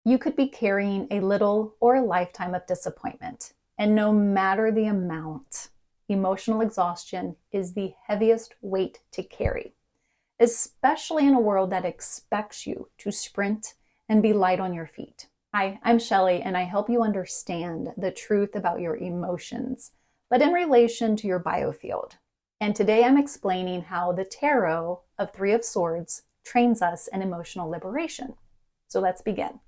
You could be carrying a little or a lifetime of disappointment, and no matter the amount, emotional exhaustion is the heaviest weight to carry, especially in a world that expects you to sprint and be light on your feet. Hi, I'm Shelly, and I help you understand the truth about your emotions, but in relation to your biofield. And today I'm explaining how the tarot of Three of Swords trains us in emotional liberation. So let's begin.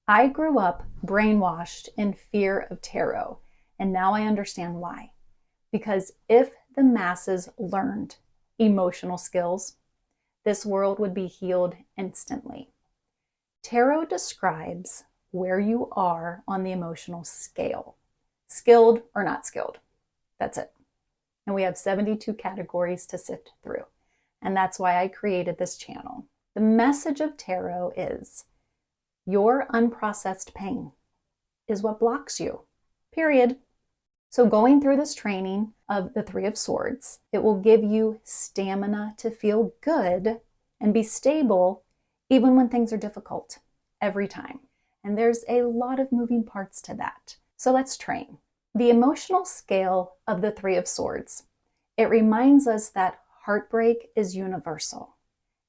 I grew up brainwashed in fear of tarot, and now I understand why. Because if the masses learned emotional skills, this world would be healed instantly. Tarot describes where you are on the emotional scale, skilled or not skilled. That's it. And we have 72 categories to sift through. And that's why I created this channel. The message of tarot is your unprocessed pain is what blocks you, period. So going through this training of the Three of Swords, it will give you stamina to feel good and be stable even when things are difficult, every time. And there's a lot of moving parts to that. So let's train. The emotional scale of the Three of Swords, it reminds us that heartbreak is universal,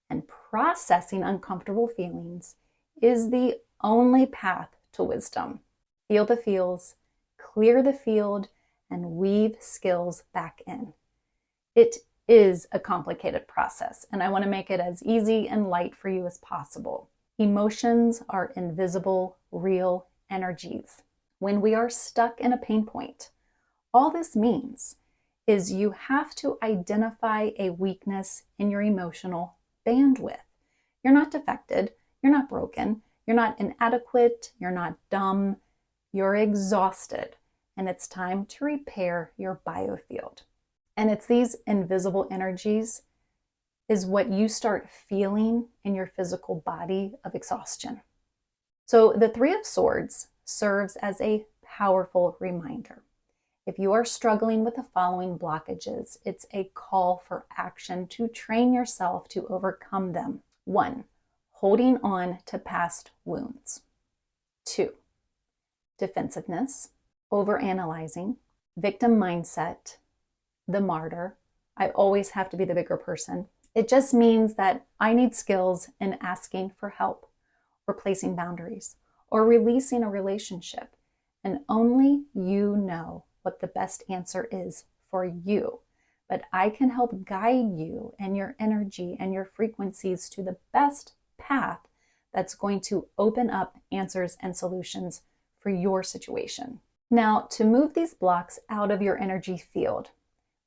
and processing uncomfortable feelings is the only path to wisdom. Feel the feels, clear the field, and weave skills back in. It is a complicated process, and I want to make it as easy and light for you as possible. Emotions are invisible, real energies. When we are stuck in a pain point, all this means is you have to identify a weakness in your emotional bandwidth. You're not defected, you're not broken, you're not inadequate, you're not dumb, you're exhausted, and it's time to repair your biofield. And it's these invisible energies is what you start feeling in your physical body of exhaustion. So the Three of Swords serves as a powerful reminder. If you are struggling with the following blockages, it's a call for action to train yourself to overcome them. 1, holding on to past wounds. 2, defensiveness, overanalyzing, victim mindset, the martyr. I always have to be the bigger person. It just means that I need skills in asking for help, or placing boundaries, or releasing a relationship. And only you know what the best answer is for you. But I can help guide you and your energy and your frequencies to the best path that's going to open up answers and solutions for your situation. Now, to move these blocks out of your energy field,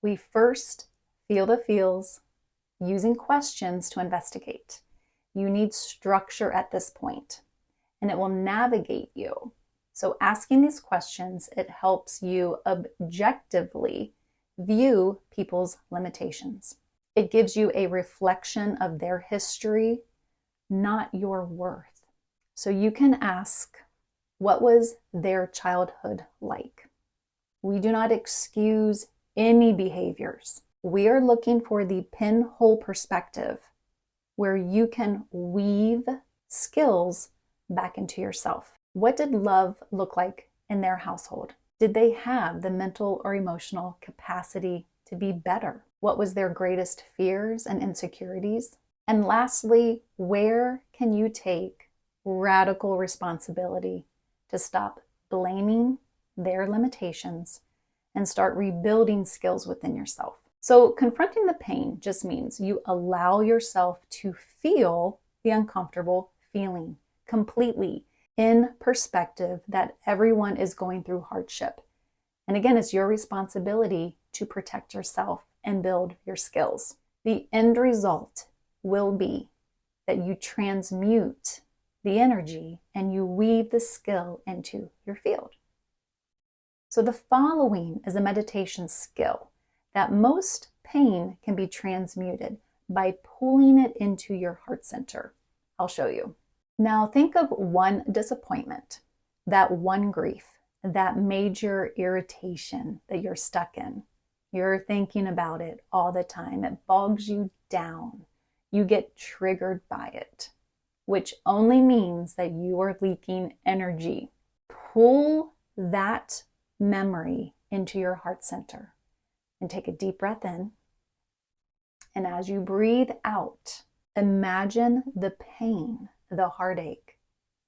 we first feel the feels using questions to investigate. You need structure at this point, and it will navigate you. So asking these questions, it helps you objectively view people's limitations. It gives you a reflection of their history, not your worth. So you can ask, what was their childhood like? We do not excuse any behaviors. We are looking for the pinhole perspective where you can weave skills back into yourself. What did love look like in their household? Did they have the mental or emotional capacity to be better? What was their greatest fears and insecurities? And lastly, where can you take radical responsibility to stop blaming their limitations and start rebuilding skills within yourself? So confronting the pain just means you allow yourself to feel the uncomfortable feeling completely, in perspective that everyone is going through hardship. And again, it's your responsibility to protect yourself and build your skills. The end result will be that you transmute the energy and you weave the skill into your field. So the following is a meditation skill that most pain can be transmuted by pulling it into your heart center. I'll show you. Now think of one disappointment, that one grief, that major irritation that you're stuck in. You're thinking about it all the time. It bogs you down. You get triggered by it. which only means that you are leaking energy. Pull that memory into your heart center and take a deep breath in. And as you breathe out, imagine the pain, the heartache,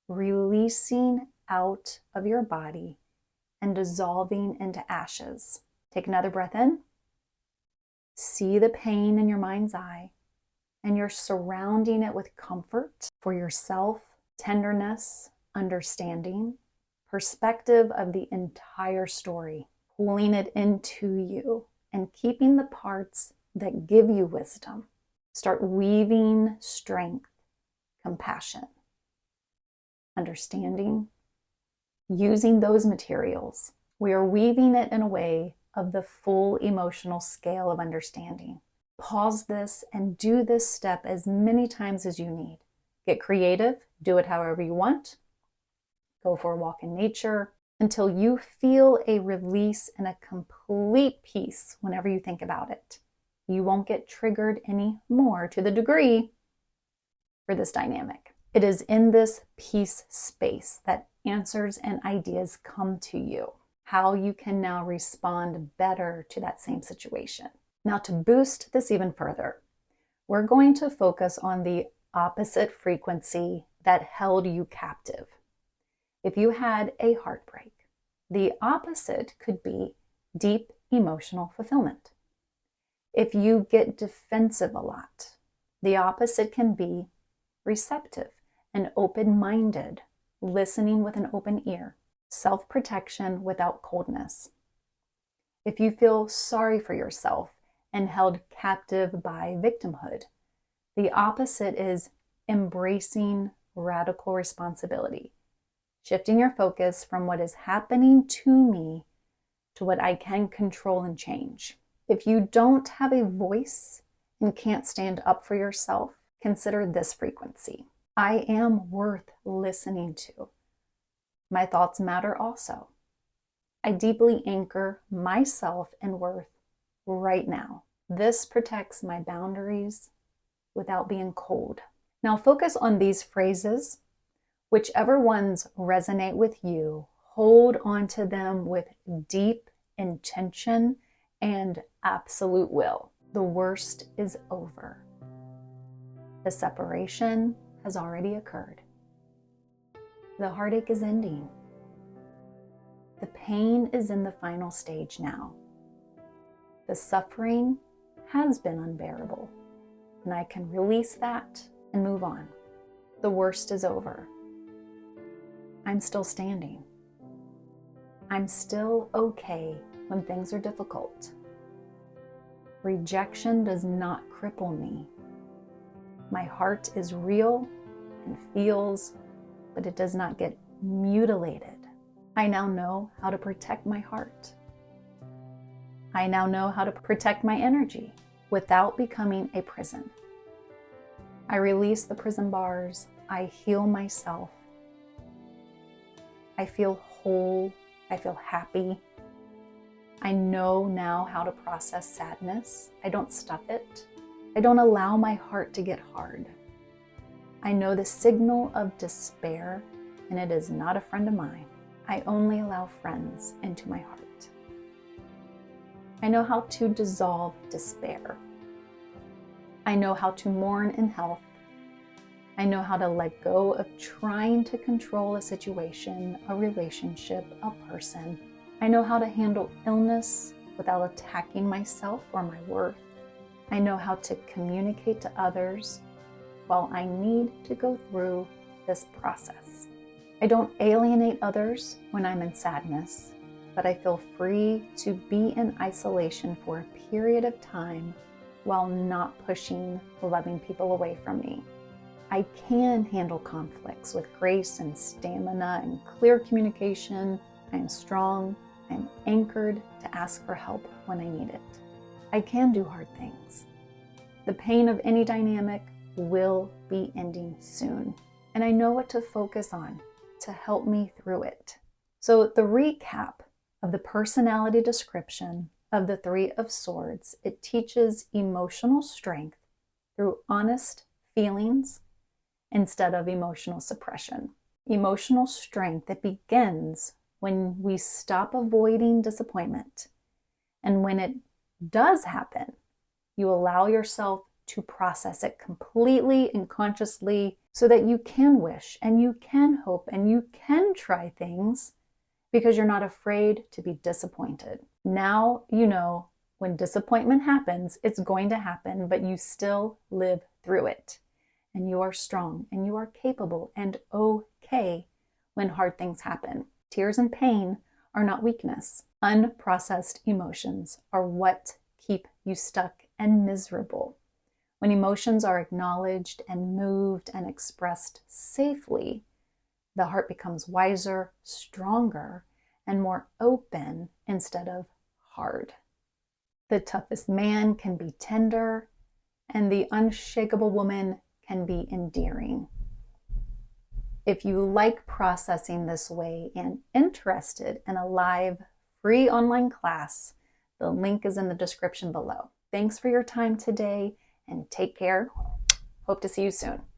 releasing out of your body and dissolving into ashes. Take another breath in. See the pain in your mind's eye, and you're surrounding it with comfort for yourself, tenderness, understanding, perspective of the entire story, pulling it into you and keeping the parts that give you wisdom. Start weaving strength, compassion, understanding, using those materials. We are weaving it in a way of the full emotional scale of understanding. Pause this and do this step as many times as you need. Get creative, do it however you want. Go for a walk in nature until you feel a release and a complete peace whenever you think about it. You won't get triggered anymore to the degree for this dynamic. It is in this peace space that answers and ideas come to you, how you can now respond better to that same situation. Now, to boost this even further, we're going to focus on the opposite frequency that held you captive. If you had a heartbreak, the opposite could be deep emotional fulfillment. If you get defensive a lot, the opposite can be receptive and open-minded, listening with an open ear, self-protection without coldness. If you feel sorry for yourself and held captive by victimhood, the opposite is embracing radical responsibility, shifting your focus from what is happening to me to what I can control and change. If you don't have a voice and can't stand up for yourself, consider this frequency. I am worth listening to. My thoughts matter also. I deeply anchor myself and worth right now. This protects my boundaries without being cold. Now focus on these phrases. Whichever ones resonate with you, hold on to them with deep intention and absolute will. The worst is over. The separation has already occurred. The heartache is ending. The pain is in the final stage now. The suffering has been unbearable, and I can release that and move on. The worst is over. I'm still standing. I'm still okay when things are difficult. Rejection does not cripple me. My heart is real and feels, but it does not get mutilated. I now know how to protect my heart. I now know how to protect my energy without becoming a prison. I release the prison bars. I heal myself. I feel whole. I feel happy. I know now how to process sadness. I don't stuff it. I don't allow my heart to get hard. I know the signal of despair, and it is not a friend of mine. I only allow friends into my heart. I know how to dissolve despair. I know how to mourn in health. I know how to let go of trying to control a situation, a relationship, a person. I know how to handle illness without attacking myself or my worth. I know how to communicate to others while I need to go through this process. I don't alienate others when I'm in sadness, but I feel free to be in isolation for a period of time while not pushing loving people away from me. I can handle conflicts with grace and stamina and clear communication. I am strong. I am anchored to ask for help when I need it. I can do hard things. The pain of any dynamic will be ending soon, and I know what to focus on to help me through it. So the recap of the personality description of the Three of Swords, it teaches emotional strength through honest feelings instead of emotional suppression. Emotional strength, it begins when we stop avoiding disappointment. And when it does happen, you allow yourself to process it completely and consciously so that you can wish and you can hope and you can try things because you're not afraid to be disappointed. Now you know when disappointment happens, it's going to happen, but you still live through it. And you are strong and you are capable and okay when hard things happen. Tears and pain are not weakness. Unprocessed emotions are what keep you stuck and miserable. When emotions are acknowledged and moved and expressed safely, the heart becomes wiser, stronger, and more open instead of hard. The toughest man can be tender, and the unshakable woman can be endearing. If you like processing this way and interested in a live, free online class, the link is in the description below. Thanks for your time today and take care. Hope to see you soon.